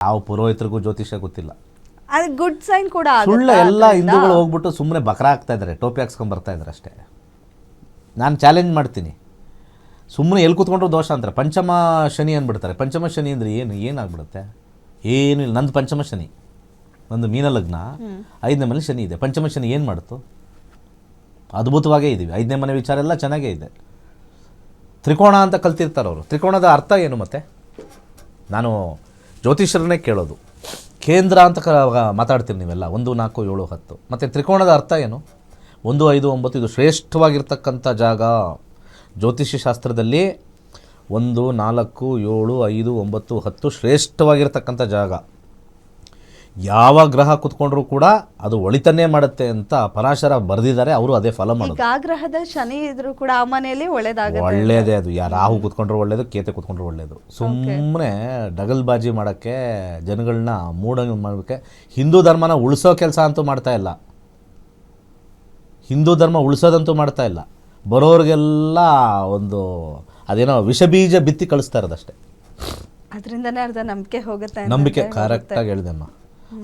ಯಾವ ಪುರೋಹಿತರಿಗೂ ಜ್ಯೋತಿಷ್ಯ ಗೊತ್ತಿಲ್ಲ. ಅದು ಗುಡ್ ಸೈನ್ ಕೂಡ ಸುಳ್ಳು ಎಲ್ಲ ಹಿಂದೂಗಳು ಹೋಗ್ಬಿಟ್ಟು ಸುಮ್ಮನೆ ಬಕ್ರ ಆಗ್ತಾ ಇದ್ದಾರೆ, ಟೋಪಿ ಹಾಕ್ಸ್ಕೊಂಡು ಬರ್ತಾ ಇದ್ದಾರೆ ಅಷ್ಟೇ. ನಾನು ಚಾಲೆಂಜ್ ಮಾಡ್ತೀನಿ, ಸುಮ್ಮನೆ ಎಲ್ಲಿ ಕೂತ್ಕೊಂಡ್ರು ದೋಷ ಅಂತಾರೆ. ಪಂಚಮ ಶನಿ ಅಂದ್ಬಿಡ್ತಾರೆ. ಪಂಚಮ ಶನಿ ಅಂದರೆ ಏನಾಗ್ಬಿಡುತ್ತೆ? ಏನು ಇಲ್ಲ. ನಂದು ಪಂಚಮ ಶನಿ, ನಂದು ಮೀನ ಲಗ್ನ, 5ನೇ ಮನೆ ಶನಿ ಇದೆ. ಪಂಚಮ ಶನಿ ಏನು ಮಾಡ್ತು? ಅದ್ಭುತವಾಗೇ ಇದ್ದೀವಿ. 5ನೇ ಮನೆ ವಿಚಾರ ಎಲ್ಲ ಚೆನ್ನಾಗೇ ಇದೆ. ತ್ರಿಕೋಣ ಅಂತ ಕಲ್ತಿರ್ತಾರೆ ಅವರು. ತ್ರಿಕೋಣದ ಅರ್ಥ ಏನು? ಮತ್ತೆ ನಾನು ಜ್ಯೋತಿಷ್ಯರನ್ನೇ ಕೇಳೋದು. ಕೇಂದ್ರ ಅಂತ ಮಾತಾಡ್ತೀರಿ ನೀವೆಲ್ಲ, 1, 4, 7, 10. ಮತ್ತು ತ್ರಿಕೋಣದ ಅರ್ಥ ಏನು? 1, 5, 9 ಇದು ಶ್ರೇಷ್ಠವಾಗಿರ್ತಕ್ಕಂಥ ಜಾಗ. ಜ್ಯೋತಿಷ್ಯ ಶಾಸ್ತ್ರದಲ್ಲಿ 1, 4, 7, 5, 9, 10 ಶ್ರೇಷ್ಠವಾಗಿರ್ತಕ್ಕಂಥ ಜಾಗ. ಯಾವ ಗ್ರಹ ಕುತ್ಕೊಂಡ್ರೂ ಕೂಡ ಅದು ಒಳಿತನ್ನೇ ಮಾಡುತ್ತೆ ಅಂತ ಪರಾಶರ ಬರೆದಿದ್ದಾರೆ. ಅವರು ಅದೇ ಫಲ ಮಾಡೋದು. ಆ ಗ್ರಹದ ಶನಿ ಇದ್ರೂ ಕೂಡ ಆ ಮನೆಯಲ್ಲಿ ಒಳ್ಳೇದೇ. ಅದು ರಾಹು ಕುತ್ಕೊಂಡ್ರು ಒಳ್ಳೇದು, ಕೇತೆ ಕುತ್ಕೊಂಡ್ರು ಒಳ್ಳೇದು. ಸುಮ್ಮನೆ ಡಗಲ್ ಬಾಜಿ ಮಾಡೋಕ್ಕೆ, ಜನಗಳನ್ನ ಮೂಢಂಗೆ ಮಾಡೋಕ್ಕೆ ಹಿಂದೂ ಧರ್ಮನ ಉಳಿಸೋ ಕೆಲಸ ಅಂತೂ ಮಾಡ್ತಾ ಇಲ್ಲ. ಹಿಂದೂ ಧರ್ಮ ಉಳಿಸೋದಂತೂ ಮಾಡ್ತಾ ಇಲ್ಲ. ಬರೋರಿಗೆಲ್ಲ ಒಂದು ಅದೇನೋ ವಿಷಬೀಜ ಬಿತ್ತಿ ಕಳಿಸ್ತಾ ಇರೋದಷ್ಟೇ. ಅದರಿಂದನೇ ಅರ್ಧ ನಂಬಿಕೆ ಹೋಗುತ್ತೆ. ನಂಬಿಕೆ ಕರೆಕ್ಟಾಗಿ ಹೇಳಿದೆಮ್ಮ.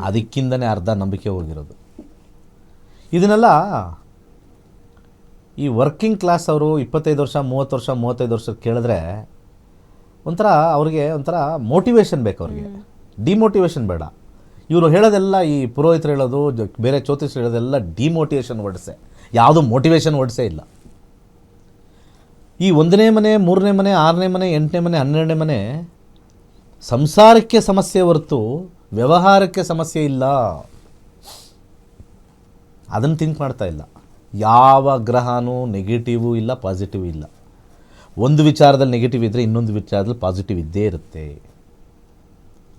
ಅದಕ್ಕಿಂದನೇ ಅರ್ಧ ನಂಬಿಕೆ ಹೋಗಿರೋದು. ಇದನ್ನೆಲ್ಲ ಈ ವರ್ಕಿಂಗ್ ಕ್ಲಾಸ್ ಅವರು 25 ವರ್ಷ 30 ವರ್ಷ 35 ವರ್ಷ ಕೇಳಿದ್ರೆ ಒಂಥರ ಅವ್ರಿಗೆ ಒಂಥರ ಮೋಟಿವೇಶನ್ ಬೇಕು. ಅವ್ರಿಗೆ ಡಿಮೋಟಿವೇಶನ್ ಬೇಡ. ಇವರು ಹೇಳೋದೆಲ್ಲ, ಈ ಪುರೋಹಿತರು ಹೇಳೋದು, ಬೇರೆ ಜ್ಯೋತಿಷರು ಹೇಳೋದೆಲ್ಲ ಡಿಮೋಟಿವೇಶನ್ ವರ್ಡ್ಸೆ, ಯಾವುದು ಮೋಟಿವೇಶನ್ ವರ್ಡ್ಸೇ ಇಲ್ಲ. ಈ 1ನೇ ಮನೆ, 3ನೇ ಮನೆ, 6ನೇ ಮನೆ, 8ನೇ ಮನೆ, 12ನೇ ಮನೆ ಸಂಸಾರಕ್ಕೆ ಸಮಸ್ಯೆ ಹೊರತು ವ್ಯವಹಾರಕ್ಕೆ ಸಮಸ್ಯೆ ಇಲ್ಲ. ಅದನ್ನು ಥಿಂಕ್ ಮಾಡ್ತಾ ಇಲ್ಲ. ಯಾವ ಗ್ರಹನೂ ನೆಗೆಟಿವು ಇಲ್ಲ, ಪಾಸಿಟಿವ್ ಇಲ್ಲ. ಒಂದು ವಿಚಾರದಲ್ಲಿ ನೆಗೆಟಿವ್ ಇದ್ದರೆ ಇನ್ನೊಂದು ವಿಚಾರದಲ್ಲಿ ಪಾಸಿಟಿವ್ ಇದ್ದೇ ಇರುತ್ತೆ.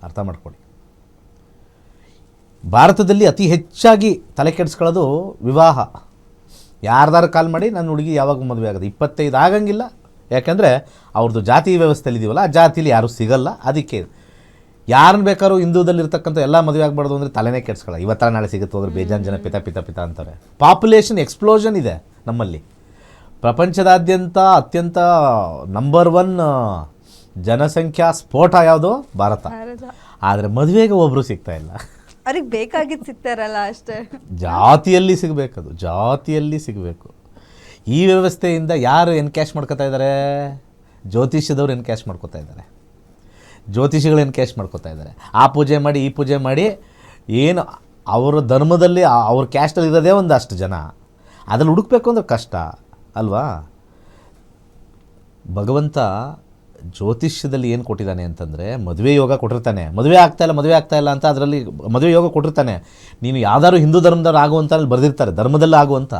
ಅರ್ಥ ಮಾಡ್ಕೊಳ್ಳಿ. ಭಾರತದಲ್ಲಿ ಅತಿ ಹೆಚ್ಚಾಗಿ ತಲೆ ಕೆಡಿಸ್ಕೊಳ್ಳೋದು ವಿವಾಹ. ಯಾರ್ದಾರು ಕಾಲ್ ಮಾಡಿ ನನ್ನ ಹುಡುಗಿ ಯಾವಾಗ ಮದುವೆ ಆಗೋದು, 25 ಆಗಂಗಿಲ್ಲ. ಯಾಕೆಂದರೆ ಅವ್ರದ್ದು ಜಾತಿ ವ್ಯವಸ್ಥೆಯಲ್ಲಿ ಇದೀವಲ್ಲ, ಆ ಜಾತಿಲಿ ಯಾರೂ ಸಿಗಲ್ಲ. ಅದಕ್ಕೆ ಯಾರನ್ನ ಬೇಕಾದ್ರೂ ಹಿಂದೂದಲ್ಲಿರ್ತಕ್ಕಂಥ ಎಲ್ಲ ಮದುವೆ ಆಗಬಾರ್ದು ಅಂದರೆ ತಲೆನೇ ಕೆಡಿಸ್ಕೊಳ್ಳೋ. ಇವತ್ತರ ನಾಳೆ ಸಿಗುತ್ತೆ ಹೋದ್ರೆ ಬೇಜಾನ್ ಜನ ಪಿತ ಅಂತಾರೆ. ಪಾಪ್ಯುಲೇಷನ್ ಎಕ್ಸ್ಪ್ಲೋಷನ್ ಇದೆ ನಮ್ಮಲ್ಲಿ. ಪ್ರಪಂಚದಾದ್ಯಂತ ಅತ್ಯಂತ ನಂಬರ್ 1 ಜನಸಂಖ್ಯಾ ಸ್ಫೋಟ ಯಾವುದು? ಭಾರತ. ಆದರೆ ಮದುವೆಗೆ ಒಬ್ಬರು ಸಿಗ್ತಾ ಇಲ್ಲ. ಅವ್ರಿಗೆ ಬೇಕಾಗಿದ್ದು ಸಿಗ್ತಾರಲ್ಲ ಅಷ್ಟೇ. ಜಾತಿಯಲ್ಲಿ ಸಿಗಬೇಕದು, ಜಾತಿಯಲ್ಲಿ ಸಿಗಬೇಕು. ಈ ವ್ಯವಸ್ಥೆಯಿಂದ ಯಾರು ಎನ್ಕ್ಯಾಶ್ ಮಾಡ್ಕೋತಾ ಇದ್ದಾರೆ? ಜ್ಯೋತಿಷ್ಯದವ್ರು ಎನ್ಕ್ಯಾಶ್ ಮಾಡ್ಕೋತಾ ಇದ್ದಾರೆ. ಜ್ಯೋತಿಷಿಗಳು ಎನ್ಕ್ಯಾಶ್ ಮಾಡ್ಕೋತಾ ಇದ್ದಾರೆ. ಆ ಪೂಜೆ ಮಾಡಿ, ಈ ಪೂಜೆ ಮಾಡಿ, ಏನು ಅವರ ಧರ್ಮದಲ್ಲಿ ಅವ್ರ ಕ್ಯಾಸ್ಟಲ್ಲಿ ಇರೋದೇ ಒಂದಷ್ಟು ಜನ. ಅದ್ರಲ್ಲಿ ಹುಡುಕ್ಬೇಕು ಅಂದ್ರೆ ಕಷ್ಟ ಅಲ್ವಾ? ಭಗವಂತ ಜ್ಯೋತಿಷ್ಯದಲ್ಲಿ ಏನು ಕೊಟ್ಟಿದ್ದಾನೆ ಅಂತಂದರೆ, ಮದುವೆ ಯೋಗ ಕೊಟ್ಟಿರ್ತಾನೆ. ಮದುವೆ ಆಗ್ತಾಯಿಲ್ಲ ಅಂತ ಅದರಲ್ಲಿ ಮದುವೆ ಯೋಗ ಕೊಟ್ಟಿರ್ತಾನೆ. ನೀನು ಯಾವ್ದಾದ್ರು ಹಿಂದೂ ಧರ್ಮದವ್ರು ಆಗುವಂತ ಅಲ್ಲಿ ಬರೆದಿರ್ತಾರೆ, ಧರ್ಮದಲ್ಲಿ ಆಗುವಂಥ.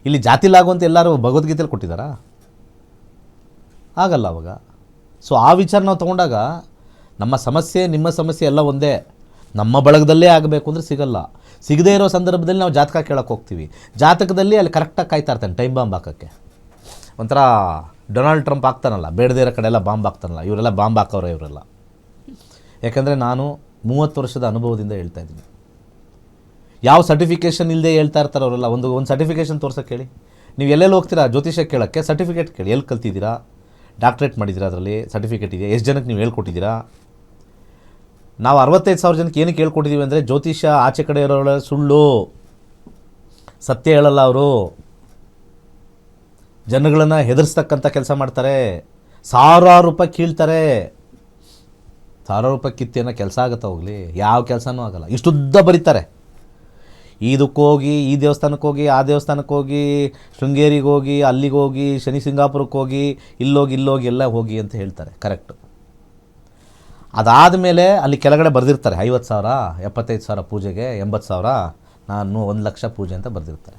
ಇಲ್ಲಿ ಜಾತಿಲಿ ಆಗುವಂತ ಎಲ್ಲರೂ ಭಗವದ್ಗೀತೆಯಲ್ಲಿ ಕೊಟ್ಟಿದ್ದಾರಾ? ಆಗಲ್ಲ ಅವಾಗ. ಸೊ ಆ ವಿಚಾರ ನಾವು ತೊಗೊಂಡಾಗ ನಮ್ಮ ಸಮಸ್ಯೆ, ನಿಮ್ಮ ಸಮಸ್ಯೆ ಎಲ್ಲ ಒಂದೇ. ನಮ್ಮ ಬಳಗದಲ್ಲೇ ಆಗಬೇಕು ಅಂದರೆ ಸಿಗಲ್ಲ. ಸಿಗದೇ ಇರೋ ಸಂದರ್ಭದಲ್ಲಿ ನಾವು ಜಾತಕ ಕೇಳೋಕ್ಕೆ ಹೋಗ್ತೀವಿ. ಜಾತಕದಲ್ಲಿ ಅಲ್ಲಿ ಕರೆಕ್ಟಾಗಿ ಕಾಯ್ತಾ ಇರ್ತಾನೆ ಟೈಮ್ ಬಾಂಬ್ ಹಾಕೋಕ್ಕೆ. ಒಂಥರ ಡೊನಾಲ್ಡ್ ಟ್ರಂಪ್ ಆಗ್ತಾನಲ್ಲ, ಬೇಡದೇ ಇರೋ ಕಡೆ ಎಲ್ಲ ಬಾಂಬ್ ಹಾಕ್ತಾನಲ್ಲ, ಇವರೆಲ್ಲ ಬಾಂಬ್ ಹಾಕೋರೆ ಇವರೆಲ್ಲ. ಯಾಕಂದರೆ ನಾನು 30 ವರ್ಷದ ಅನುಭವದಿಂದ ಹೇಳ್ತಾ ಇದ್ದೀನಿ. ಯಾವ ಸರ್ಟಿಫಿಕೇಷನ್ ಇಲ್ಲದೆ ಹೇಳ್ತಾ ಇರ್ತಾರೆ ಅವರೆಲ್ಲ. ಒಂದು ಸರ್ಟಿಫಿಕೇಷನ್ ತೋರ್ಸೋಕ್ಕೆ ಹೇಳಿ. ನೀವು ಎಲ್ಲೆಲ್ಲಿ ಹೋಗ್ತೀರಾ ಜ್ಯೋತಿಷ್ಯ ಕೇಳೋಕ್ಕೆ, ಸರ್ಟಿಫಿಕೇಟ್ ಕೇಳಿ. ಎಲ್ಲಿ ಕಲ್ತಿದ್ದೀರಾ? ಡಾಕ್ಟ್ರೇಟ್ ಮಾಡಿದ್ದೀರಾ? ಅದರಲ್ಲಿ ಸರ್ಟಿಫಿಕೇಟ್ ಇದೆಯಾ? ಎಷ್ಟು ಜನಕ್ಕೆ ನೀವು ಹೇಳ್ಕೊಟ್ಟಿದ್ದೀರಾ? ನಾವು 65,000 ಜನಕ್ಕೆ ಏನಕ್ಕೆ ಹೇಳ್ಕೊಟ್ಟಿದ್ದೀವಿ ಅಂದರೆ, ಜ್ಯೋತಿಷ್ಯ ಆಚೆ ಕಡೆ ಇರೋಳ ಸುಳ್ಳು, ಸತ್ಯ ಹೇಳಲ್ಲ ಅವರು. ಜನಗಳನ್ನು ಹೆದರ್ಸ್ತಕ್ಕಂಥ ಕೆಲಸ ಮಾಡ್ತಾರೆ. 1000 ರೂಪಾಯಿ ಕೀಳ್ತಾರೆ. 1000 ರೂಪಾಯಿ ಕಿತ್ತೇನೋ ಕೆಲಸ ಆಗುತ್ತಾ? ಹೋಗಲಿ, ಯಾವ ಕೆಲಸನೂ ಆಗಲ್ಲ. ಇಷ್ಟುದ್ದ ಬರೀತಾರೆ. ಇದಕ್ಕೋಗಿ, ಈ ದೇವಸ್ಥಾನಕ್ಕೆ ಹೋಗಿ, ಆ ದೇವಸ್ಥಾನಕ್ಕೆ ಹೋಗಿ, ಶೃಂಗೇರಿಗೆ ಹೋಗಿ, ಅಲ್ಲಿಗೆ ಹೋಗಿ, ಶನಿ ಸಿಂಗಾಪುರಕ್ಕೆ ಹೋಗಿ, ಇಲ್ಲೋಗಿ ಎಲ್ಲ ಹೋಗಿ ಅಂತ ಹೇಳ್ತಾರೆ. ಕರೆಕ್ಟು. ಅದಾದಮೇಲೆ ಅಲ್ಲಿ ಕೆಳಗಡೆ ಬರೆದಿರ್ತಾರೆ 50,000, 75,000 ಪೂಜೆಗೆ, 80,000, ನಾನು 1,00,000 ಪೂಜೆ ಅಂತ ಬರೆದಿರ್ತಾರೆ.